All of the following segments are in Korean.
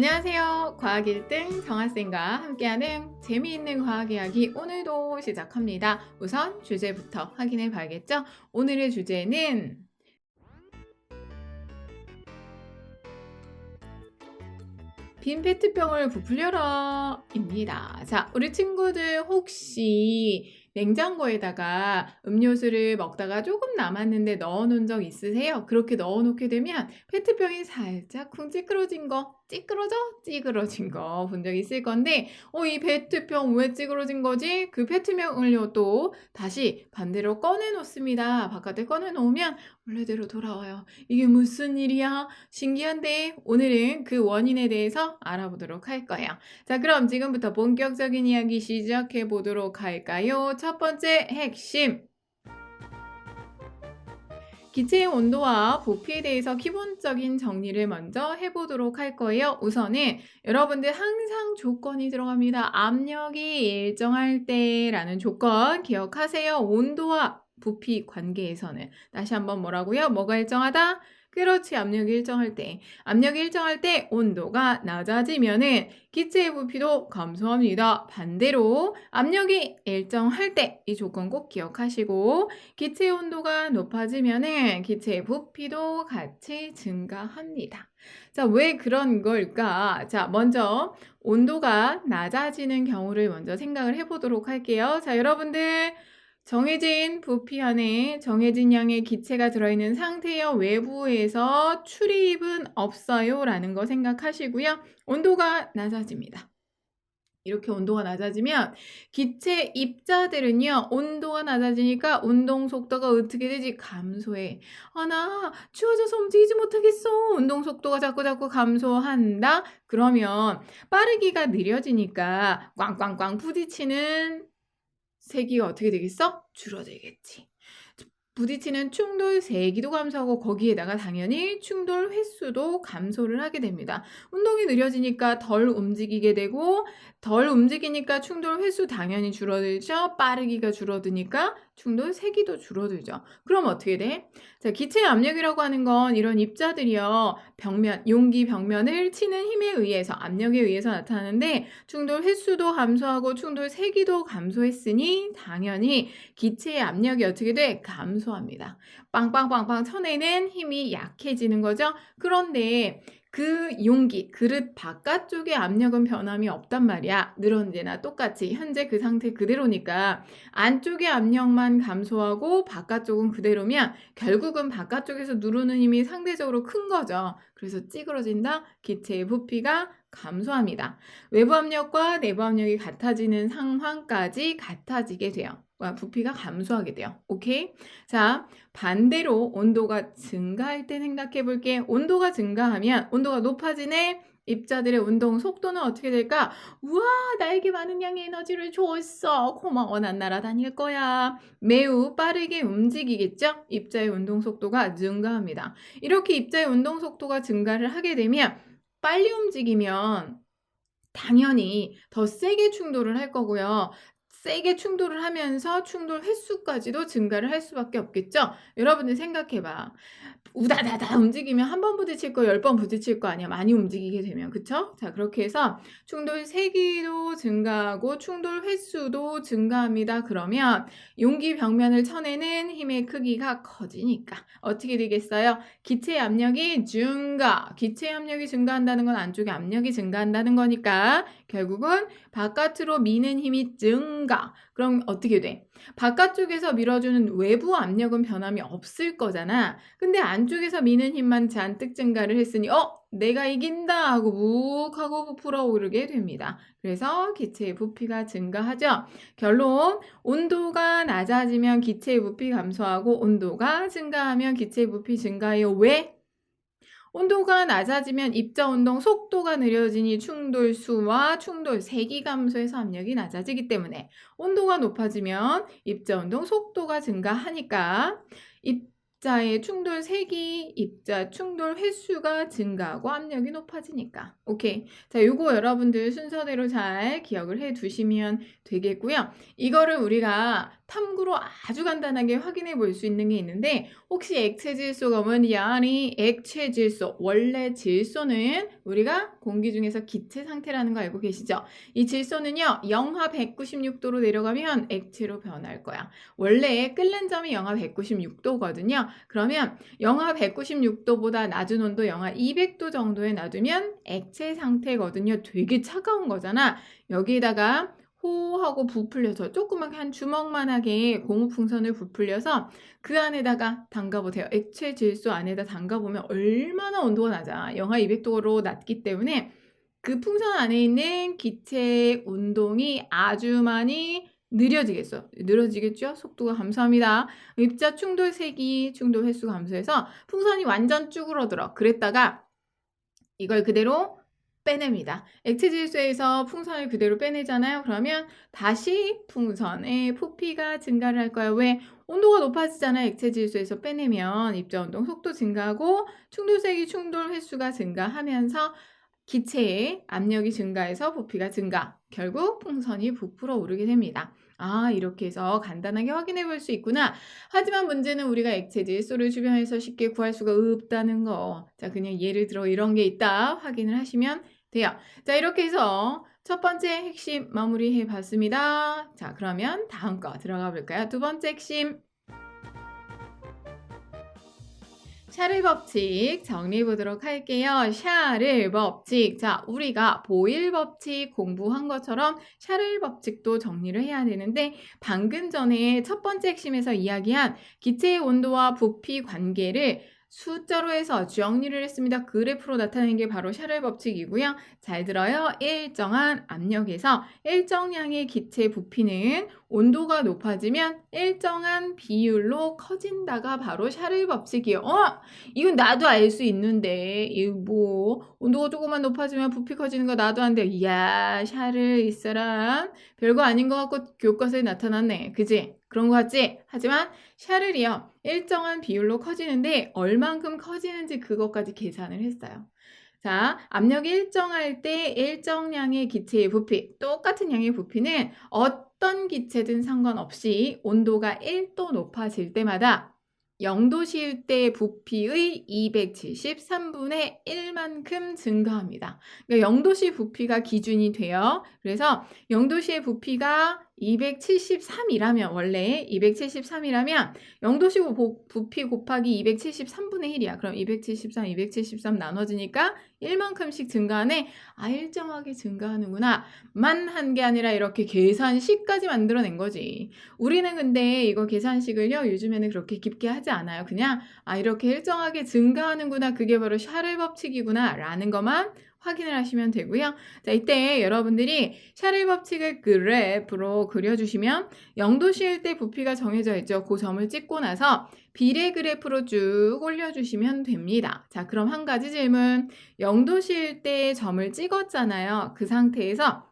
안녕하세요. 과학 1등 정하쌤과 함께하는 재미있는 과학 이야기 오늘도 시작합니다. 우선 주제부터 확인해 봐야겠죠? 오늘의 주제는 빈 페트병을 부풀려라 입니다. 자, 우리 친구들 혹시 냉장고에다가 음료수를 먹다가 조금 남았는데 넣어놓은 적 있으세요? 그렇게 넣어놓게 되면 페트병이 살짝 쿵 찌그러진 거, 찌그러진 거 본 적 있을 건데 이 페트병 왜 찌그러진 거지? 그 페트병을요 또 다시 반대로 꺼내 놓습니다. 바깥에 꺼내 놓으면 원래대로 돌아와요. 이게 무슨 일이야? 신기한데 오늘은 그 원인에 대해서 알아보도록 할 거예요. 자, 그럼 지금부터 본격적인 이야기 시작해 보도록 할까요? 첫 번째 핵심. 기체의 온도와 부피에 대해서 기본적인 정리를 먼저 해보도록 할 거예요. 우선은 여러분들 항상 조건이 들어갑니다. 압력이 일정할 때라는 조건 기억하세요. 온도와 부피 관계에서는. 다시 한번 뭐라고요? 뭐가 일정하다? 그렇지, 압력이 일정할 때. 압력이 일정할 때 온도가 낮아지면은 기체의 부피도 감소합니다. 반대로 압력이 일정할 때 이 조건 꼭 기억하시고 기체의 온도가 높아지면은 기체의 부피도 같이 증가합니다. 자, 왜 그런 걸까? 자, 먼저 온도가 낮아지는 경우를 먼저 생각을 해보도록 할게요. 자, 여러분들 정해진 부피 안에 정해진 양의 기체가 들어있는 상태여 외부에서 출입은 없어요 라는 거 생각하시고요. 온도가 낮아집니다. 이렇게 온도가 낮아지면 기체 입자들은요 온도가 낮아지니까 운동 속도가 어떻게 되지? 감소해. 나 추워져서 움직이지 못하겠어. 운동 속도가 자꾸 감소한다. 그러면 빠르기가 느려지니까 꽝꽝꽝 부딪히는 세기가 어떻게 되겠어? 줄어들겠지. 부딪히는 충돌 세기도 감소하고 거기에다가 당연히 충돌 횟수도 감소를 하게 됩니다. 운동이 느려지니까 덜 움직이게 되고 덜 움직이니까 충돌 횟수 당연히 줄어들죠. 빠르기가 줄어드니까 충돌 세기도 줄어들죠. 그럼 어떻게 돼? 자, 기체의 압력이라고 하는 건 이런 입자들이요. 벽면, 용기 벽면을 치는 힘에 의해서 압력에 의해서 나타나는데 충돌 횟수도 감소하고 충돌 세기도 감소했으니 당연히 기체의 압력이 어떻게 돼? 감소합니다. 빵빵빵빵 쳐내는 힘이 약해지는 거죠. 그런데 그 용기, 그릇 바깥쪽의 압력은 변함이 없단 말이야. 늘 언제나 똑같이 현재 그 상태 그대로니까 안쪽의 압력만 감소하고 바깥쪽은 그대로면 결국은 바깥쪽에서 누르는 힘이 상대적으로 큰 거죠. 그래서 찌그러진다. 기체의 부피가 감소합니다. 외부 압력과 내부 압력이 같아지는 상황까지 같아지게 돼요. 부피가 감소하게 돼요. 오케이? 자, 반대로 온도가 증가할 때 생각해 볼게. 온도가 증가하면 온도가 높아지네. 입자들의 운동 속도는 어떻게 될까? 우와, 나에게 많은 양의 에너지를 줬어. 고마워, 난 날아다닐 거야. 매우 빠르게 움직이겠죠? 입자의 운동 속도가 증가합니다. 이렇게 입자의 운동 속도가 증가를 하게 되면 빨리 움직이면 당연히 더 세게 충돌을 할 거고요. 세게 충돌을 하면서 충돌 횟수까지도 증가를 할 수밖에 없겠죠? 여러분들 생각해봐. 우다다다 움직이면 한 번 부딪힐 거 10번 부딪힐 거 아니야. 많이 움직이게 되면. 그쵸? 자, 그렇게 해서 충돌 세기도 증가하고 충돌 횟수도 증가합니다. 그러면 용기 벽면을 쳐내는 힘의 크기가 커지니까 어떻게 되겠어요? 기체 압력이 증가. 기체 압력이 증가한다는 건 안쪽에 압력이 증가한다는 거니까 결국은 바깥으로 미는 힘이 증가. 그럼 어떻게 돼? 바깥쪽에서 밀어주는 외부 압력은 변함이 없을 거잖아. 근데 안쪽에서 미는 힘만 잔뜩 증가를 했으니 내가 이긴다 하고 묵 하고 부풀어 오르게 됩니다. 그래서 기체의 부피가 증가하죠. 결론, 온도가 낮아지면 기체의 부피 감소하고 온도가 증가하면 기체의 부피 증가해요. 왜? 온도가 낮아지면 입자 운동 속도가 느려지니 충돌수와 충돌 세기 감소해서 압력이 낮아지기 때문에 온도가 높아지면 입자 운동 속도가 증가하니까 입자의 충돌 색이 입자 충돌 횟수가 증가하고 압력이 높아지니까. 오케이. 자, 요거 여러분들 순서대로 잘 기억을 해 두시면 되겠고요. 이거를 우리가 탐구로 아주 간단하게 확인해 볼 수 있는 게 있는데, 혹시 액체 질소가 뭐니? 액체 질소, 원래 질소는 우리가 공기 중에서 기체 상태라는 거 알고 계시죠? 이 질소는요, 영하 196도로 내려가면 액체로 변할 거야. 원래 끓는 점이 영하 196도거든요. 그러면 영하 196도보다 낮은 온도 영하 200도 정도에 놔두면 액체 상태거든요. 되게 차가운 거잖아. 여기에다가 호하고 부풀려서 조그맣게 한 주먹만하게 고무풍선을 부풀려서 그 안에다가 담가보세요. 액체 질소 안에다 담가보면 얼마나 온도가 낮아. 영하 200도로 낮기 때문에 그 풍선 안에 있는 기체의 운동이 아주 많이 느려지겠죠? 속도가 감소합니다. 입자 충돌 색이 충돌 횟수가 감소해서 풍선이 완전 쭈그러들어. 그랬다가 이걸 그대로 빼냅니다. 액체 질소에서 풍선을 그대로 빼내잖아요. 그러면 다시 풍선의 부피가 증가를 할 거예요. 왜? 온도가 높아지잖아요. 액체 질소에서 빼내면 입자 운동 속도 증가하고 충돌색이 충돌 횟수가 증가하면서 기체의 압력이 증가해서 부피가 증가. 결국 풍선이 부풀어 오르게 됩니다. 아, 이렇게 해서 간단하게 확인해 볼 수 있구나. 하지만 문제는 우리가 액체 질소를 주변에서 쉽게 구할 수가 없다는 거. 자, 그냥 예를 들어 이런 게 있다 확인을 하시면 돼요. 자, 이렇게 해서 첫 번째 핵심 마무리해 봤습니다. 자, 그러면 다음 거 들어가 볼까요? 두 번째 핵심. 샤를 법칙 정리해 보도록 할게요. 샤를 법칙. 자, 우리가 보일 법칙 공부한 것처럼 샤를 법칙도 정리를 해야 되는데, 방금 전에 첫 번째 핵심에서 이야기한 기체의 온도와 부피 관계를 숫자로 해서 정리를 했습니다. 그래프로 나타내는 게 바로 샤를 법칙이고요. 잘 들어요. 일정한 압력에서 일정량의 기체 부피는 온도가 높아지면 일정한 비율로 커진다가 바로 샤를 법칙이에요. 이건 나도 알 수 있는데, 이거 뭐 온도가 조금만 높아지면 부피 커지는 거 나도 안 돼. 이야, 샤를 이 사람 별거 아닌 것 같고 교과서에 나타났네. 그지? 그런 거 같지? 하지만 샤를이요, 일정한 비율로 커지는데 얼만큼 커지는지 그것까지 계산을 했어요. 자, 압력이 일정할 때 일정량의 기체의 부피, 똑같은 양의 부피는 어떤 기체든 상관없이 온도가 1도 높아질 때마다 0도실 때 부피의 273분의 1만큼 증가합니다. 그러니까 0도씨 부피가 기준이 돼요. 그래서 0도씨의 부피가 273이라면, 원래 273이라면 0도씨 부피 곱하기 273분의 1이야. 그럼 273 나눠지니까 1만큼씩 증가하네. 아, 일정하게 증가하는구나 만 한 게 아니라 이렇게 계산식까지 만들어낸 거지. 우리는 근데 이거 계산식을요, 요즘에는 그렇게 깊게 하지 않아요. 그냥 이렇게 일정하게 증가하는구나, 그게 바로 샤를 법칙이구나 라는 것만 확인을 하시면 되고요. 자, 이때 여러분들이 샤를 법칙을 그래프로 그려주시면 0도씨일 때 부피가 정해져 있죠. 그 점을 찍고 나서 비례 그래프로 쭉 올려주시면 됩니다. 자, 그럼 한 가지 질문. 0도씨일 때 점을 찍었잖아요. 그 상태에서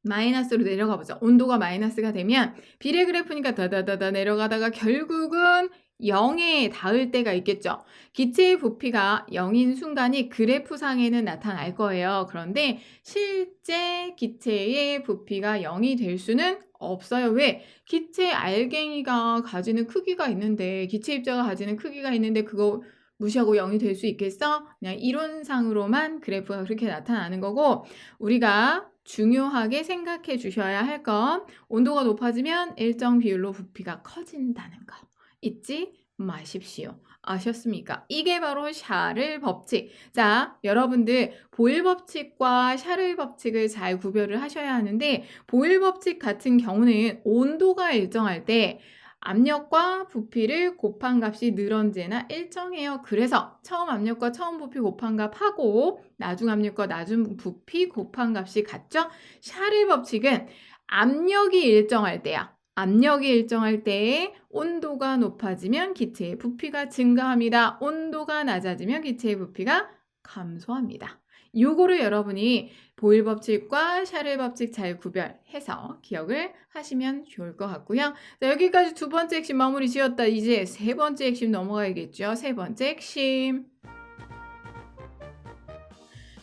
마이너스로 내려가 보죠. 온도가 마이너스가 되면 비례 그래프니까 다다다다 내려가다가 결국은 0에 닿을 때가 있겠죠. 기체의 부피가 0인 순간이 그래프상에는 나타날 거예요. 그런데 실제 기체의 부피가 0이 될 수는 없어요. 왜? 기체 알갱이가 가지는 크기가 있는데, 기체 입자가 가지는 크기가 있는데 그거 무시하고 0이 될 수 있겠어? 그냥 이론상으로만 그래프가 그렇게 나타나는 거고, 우리가 중요하게 생각해 주셔야 할 건 온도가 높아지면 일정 비율로 부피가 커진다는 거 잊지 마십시오. 아셨습니까? 이게 바로 샤를 법칙. 자, 여러분들 보일 법칙과 샤를 법칙을 잘 구별을 하셔야 하는데, 보일 법칙 같은 경우는 온도가 일정할 때 압력과 부피를 곱한 값이 늘 언제나 일정해요. 그래서 처음 압력과 처음 부피 곱한 값하고 나중 압력과 나중 부피 곱한 값이 같죠? 샤를 법칙은 압력이 일정할 때야. 압력이 일정할 때 온도가 높아지면 기체의 부피가 증가합니다. 온도가 낮아지면 기체의 부피가 감소합니다. 요거를 여러분이 보일 법칙과 샤를 법칙 잘 구별해서 기억을 하시면 좋을 것 같고요. 자, 여기까지 두 번째 핵심 마무리 지었다. 이제 세 번째 핵심 넘어가야겠죠. 세 번째 핵심.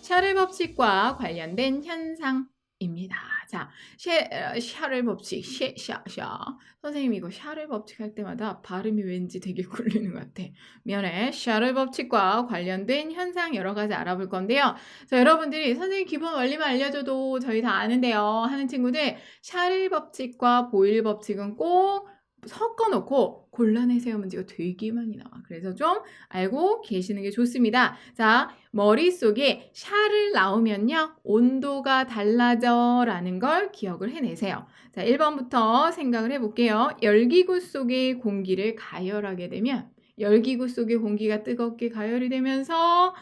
샤를 법칙과 관련된 현상입니다. 자, 샤를 법칙, 샤. 선생님 이거 샤를 법칙 할 때마다 발음이 왠지 되게 굴리는 것 같아. 미안해. 샤를 법칙과 관련된 현상 여러 가지 알아볼 건데요. 자, 여러분들이 선생님 기본 원리만 알려줘도 저희 다 아는데요 하는 친구들, 샤를 법칙과 보일 법칙은 꼭 섞어놓고 골라내세요 문제가 되게 많이 나와. 그래서 좀 알고 계시는 게 좋습니다. 자, 머릿속에 샤를 나오면요 온도가 달라져 라는 걸 기억을 해내세요. 자, 1번부터 생각을 해볼게요. 열기구 속의 공기를 가열하게 되면 열기구 속의 공기가 뜨겁게 가열이 되면서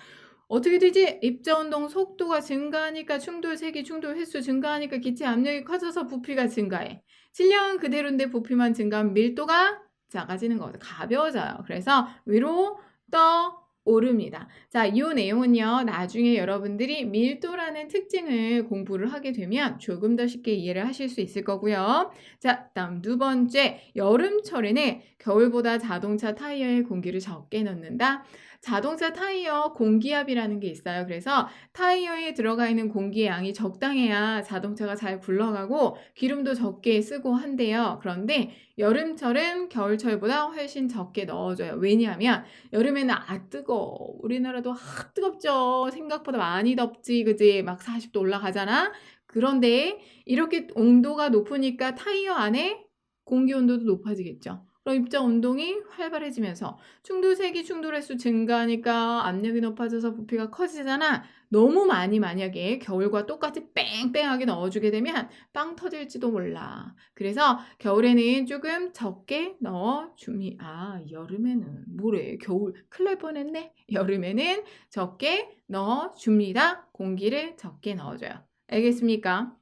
어떻게 되지? 입자운동 속도가 증가하니까 충돌 세기, 충돌 횟수 증가하니까 기체 압력이 커져서 부피가 증가해. 질량은 그대로인데 부피만 증가하면 밀도가 작아지는 거죠. 가벼워져요. 그래서 위로 떠오릅니다. 자, 이 내용은요. 나중에 여러분들이 밀도라는 특징을 공부를 하게 되면 조금 더 쉽게 이해를 하실 수 있을 거고요. 자, 다음 두 번째. 여름철에는 겨울보다 자동차 타이어에 공기를 적게 넣는다. 자동차 타이어 공기압이라는 게 있어요. 그래서 타이어에 들어가 있는 공기의 양이 적당해야 자동차가 잘 굴러가고 기름도 적게 쓰고 한대요. 그런데 여름철은 겨울철보다 훨씬 적게 넣어줘요. 왜냐하면 여름에는 뜨거워. 우리나라도 뜨겁죠. 생각보다 많이 덥지. 그지? 막 40도 올라가잖아. 그런데 이렇게 온도가 높으니까 타이어 안에 공기 온도도 높아지겠죠. 그럼 입자 운동이 활발해지면서 충돌세기, 충돌 횟수 증가하니까 압력이 높아져서 부피가 커지잖아. 너무 많이 만약에 겨울과 똑같이 뺑뺑하게 넣어주게 되면 빵 터질지도 몰라. 그래서 겨울에는 조금 적게 넣어줍니다. 여름에는 뭐래? 겨울 큰일 날 뻔했네. 여름에는 적게 넣어줍니다. 공기를 적게 넣어줘요. 알겠습니까?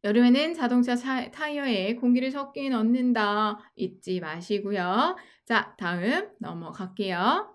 여름에는 자동차 타이어에 공기를 적게 넣는다. 잊지 마시고요. 자, 다음 넘어갈게요.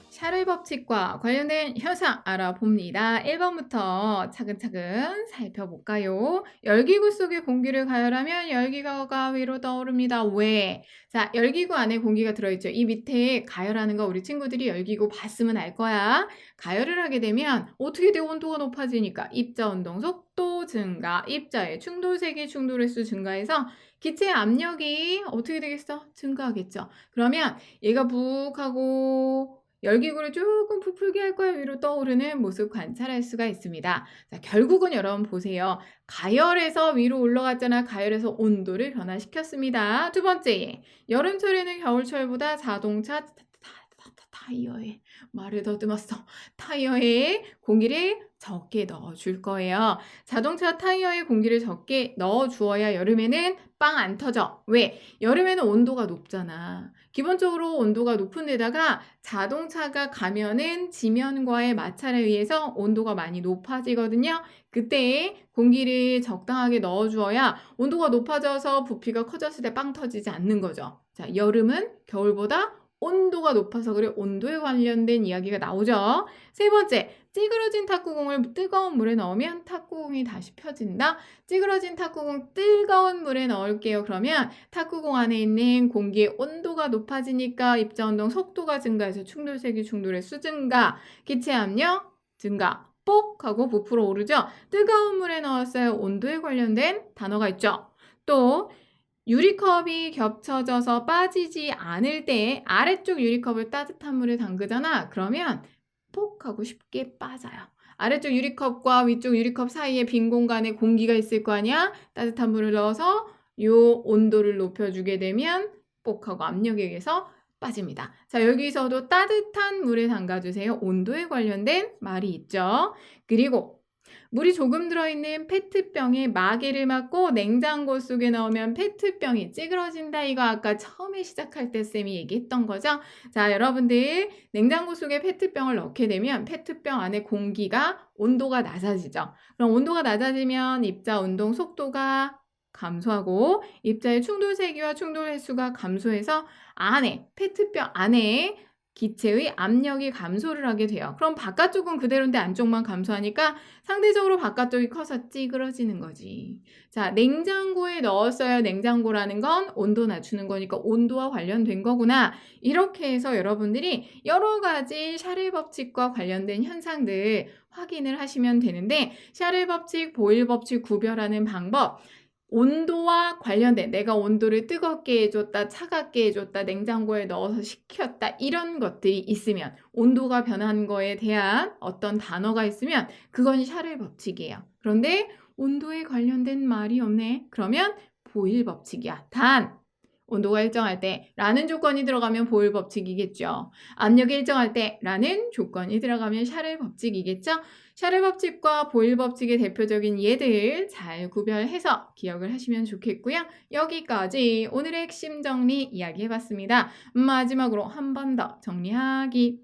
샤를 법칙과 관련된 현상 알아봅니다. 1번부터 차근차근 살펴볼까요? 열기구 속의 공기를 가열하면 열기구가 위로 떠오릅니다. 왜? 자, 열기구 안에 공기가 들어있죠. 이 밑에 가열하는 거 우리 친구들이 열기구 봤으면 알 거야. 가열을 하게 되면 어떻게 돼? 온도가 높아지니까 입자 운동 속도 증가, 입자의 충돌세기, 충돌 횟수 증가해서 기체 압력이 어떻게 되겠어? 증가하겠죠. 그러면 얘가 북 하고 열기구를 조금 부풀게 할 거야 위로 떠오르는 모습 관찰할 수가 있습니다. 자, 결국은 여러분 보세요. 가열에서 위로 올라갔잖아. 가열에서 온도를 변화시켰습니다. 두 번째, 여름철에는 겨울철보다 자동차 타이어에 말을 더듬었어. 타이어에 공기를 적게 넣어줄 거예요. 자동차 타이어에 공기를 적게 넣어주어야 여름에는 빵 안 터져. 왜? 여름에는 온도가 높잖아. 기본적으로 온도가 높은 데다가 자동차가 가면은 지면과의 마찰에 의해서 온도가 많이 높아지거든요. 그때 공기를 적당하게 넣어주어야 온도가 높아져서 부피가 커졌을 때 빵 터지지 않는 거죠. 자, 여름은 겨울보다 온도가 높아서 그래 온도에 관련된 이야기가 나오죠. 세 번째, 찌그러진 탁구공을 뜨거운 물에 넣으면 탁구공이 다시 펴진다. 찌그러진 탁구공 뜨거운 물에 넣을게요. 그러면 탁구공 안에 있는 공기의 온도가 높아지니까 입자운동 속도가 증가해서 충돌세기, 충돌 횟수 증가, 기체 압력 증가, 뽁 하고 부풀어 오르죠. 뜨거운 물에 넣었어요. 온도에 관련된 단어가 있죠. 또 유리컵이 겹쳐져서 빠지지 않을 때 아래쪽 유리컵을 따뜻한 물에 담그잖아. 그러면 폭 하고 쉽게 빠져요. 아래쪽 유리컵과 위쪽 유리컵 사이에 빈 공간에 공기가 있을 거 아니야? 따뜻한 물을 넣어서 요 온도를 높여주게 되면 폭 하고 압력에 의해서 빠집니다. 자, 여기서도 따뜻한 물에 담가주세요. 온도에 관련된 말이 있죠. 그리고 물이 조금 들어있는 페트병에 마개를 맞고 냉장고 속에 넣으면 페트병이 찌그러진다. 이거 아까 처음에 시작할 때 쌤이 얘기했던 거죠. 자, 여러분들 냉장고 속에 페트병을 넣게 되면 페트병 안에 공기가 온도가 낮아지죠. 그럼 온도가 낮아지면 입자 운동 속도가 감소하고 입자의 충돌세기와 충돌 횟수가 감소해서 안에 페트병 안에 기체의 압력이 감소를 하게 돼요. 그럼 바깥쪽은 그대로인데 안쪽만 감소하니까 상대적으로 바깥쪽이 커서 찌그러지는 거지. 자, 냉장고에 넣었어요. 냉장고라는 건 온도 낮추는 거니까 온도와 관련된 거구나. 이렇게 해서 여러분들이 여러 가지 샤를 법칙과 관련된 현상들 확인을 하시면 되는데, 샤를 법칙, 보일 법칙 구별하는 방법, 온도와 관련된, 내가 온도를 뜨겁게 해줬다, 차갑게 해줬다, 냉장고에 넣어서 식혔다, 이런 것들이 있으면, 온도가 변한 거에 대한 어떤 단어가 있으면 그건 샤를 법칙이에요. 그런데 온도에 관련된 말이 없네. 그러면 보일 법칙이야. 단 온도가 일정할 때 라는 조건이 들어가면 보일 법칙이겠죠. 압력이 일정할 때 라는 조건이 들어가면 샤를 법칙이겠죠. 샤를 법칙과 보일 법칙의 대표적인 예들 잘 구별해서 기억을 하시면 좋겠고요. 여기까지 오늘의 핵심 정리 이야기해봤습니다. 마지막으로 한 번 더 정리하기.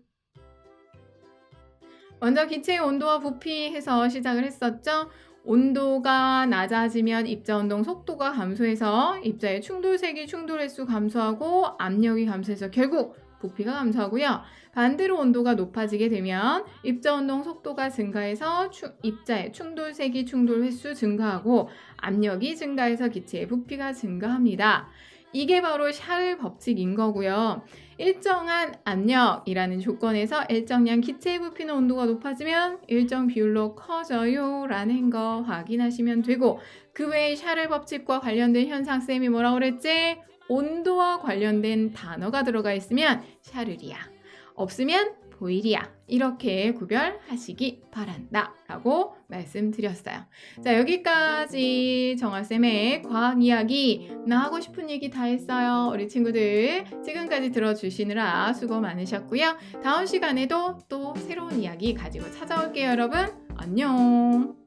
먼저 기체의 온도와 부피해서 시작을 했었죠. 온도가 낮아지면 입자 운동 속도가 감소해서 입자의 충돌색이 충돌 횟수 감소하고 압력이 감소해서 결국 부피가 감소하고요. 반대로 온도가 높아지게 되면 입자 운동 속도가 증가해서 입자의 충돌색이 충돌 횟수 증가하고 압력이 증가해서 기체의 부피가 증가합니다. 이게 바로 샤를 법칙인 거고요. 일정한 압력이라는 조건에서 일정량 기체의 부피는 온도가 높아지면 일정 비율로 커져요 라는 거 확인하시면 되고, 그 외에 샤를 법칙과 관련된 현상 쌤이 뭐라고 그랬지? 온도와 관련된 단어가 들어가 있으면 샤를이야, 없으면 보일이야, 이렇게 구별하시기 바란다 라고 말씀드렸어요. 자, 여기까지 정아쌤의 과학 이야기, 나 하고 싶은 얘기 다 했어요. 우리 친구들 지금까지 들어주시느라 수고 많으셨고요. 다음 시간에도 또 새로운 이야기 가지고 찾아올게요. 여러분 안녕.